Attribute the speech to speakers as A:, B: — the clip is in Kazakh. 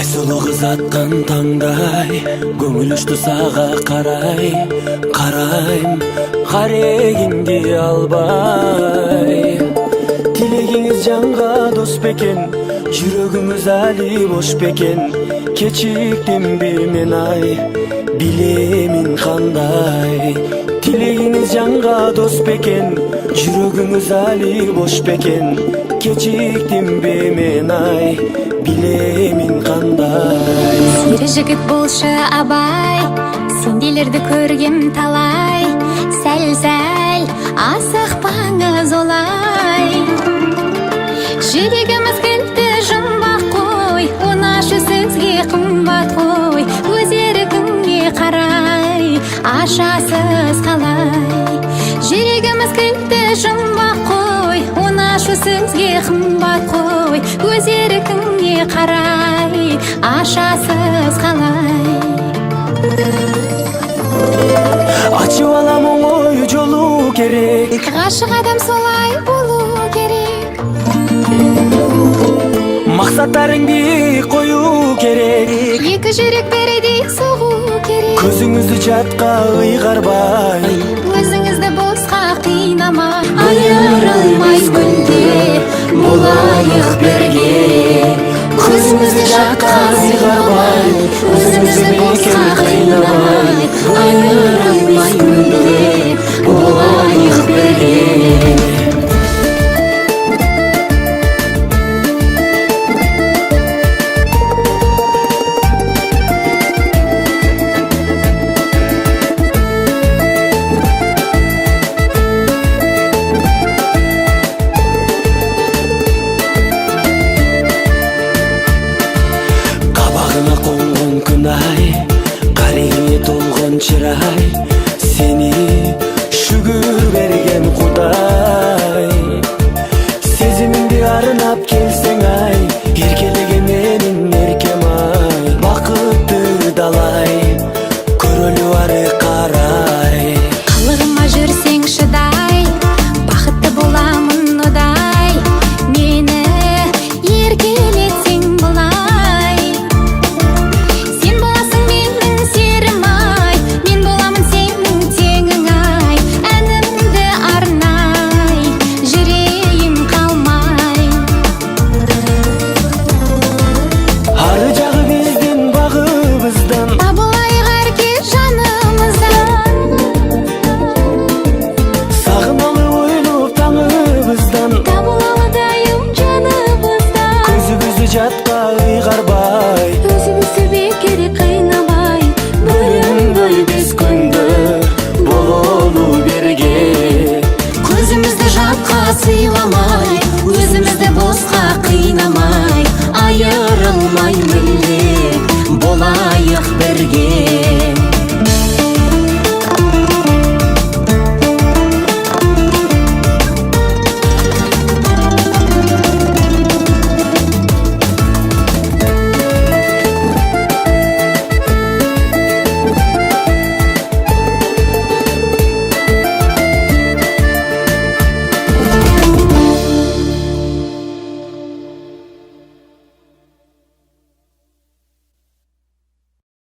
A: Сулуу кыз аткан таңдай көңүл учту сага карай, карайм карегиңди албай. Тилегиңиз жанга дос бекен, жүрөгүңүз али бош бекен. Кечиктимби мен ай, билемин кандай. Тилегиңиз жанга дос бекен, жүрөгүңүз али бош бекен. Кечиктимби мен ай, билемин кандай.
B: Сири жигит болушу абай, сендейлерди көргем талай. Сәл асыкпаңыз олай. Жүрегimiz келді жұмбақ қой, онашы сөзге қымбат қой. Өз еркіңе қарай, ашасыз қалай. Жүрегimiz келді жұмбақ қой, онашы сөзге қымбат қой. Өз еркіңе қарай, ашасыз қалай.
A: Ачып алам оңой жолу керек,
B: Ғашық адам солай болу керек.
A: максаттарыңды кою керек.
B: Екі жүрек бірдей соғу керек.
A: Көзүңүздү жатка ыйгарбай,
B: Өзіңізді босқа қинамай. Айырылмай мүлде болайық бірге.
A: көзүңүздү жатка ыйгарбай,
B: Өзіңізді босқа қинамай. Айырылмай мүлде болайық бірге.
A: Кабагына конгон күн ай, карегиңе толгон чырай. Сени шүгүр берген Кудай. Сезимимди арынап келсең ай, эркелеген менин эркем ай. Бакытты далай, көрөлү ары карай.
B: Қалығыма жүрсең шыдай, бақытты боламын одай. Мені еркелетсең бұлай. Сен боласың менің серім ай, мен боламын сенің теңің ай. Әнімді арнай, жүрейім қалмай.
A: Ары жағы биздин багыбыздан,
B: Табылайық әркез жанымыздан.
A: сагыналы ойлоп таңыбыздан.
B: Табылалы дайым жанымыздан.
A: Көзүбүздү жатка ыйгарбай,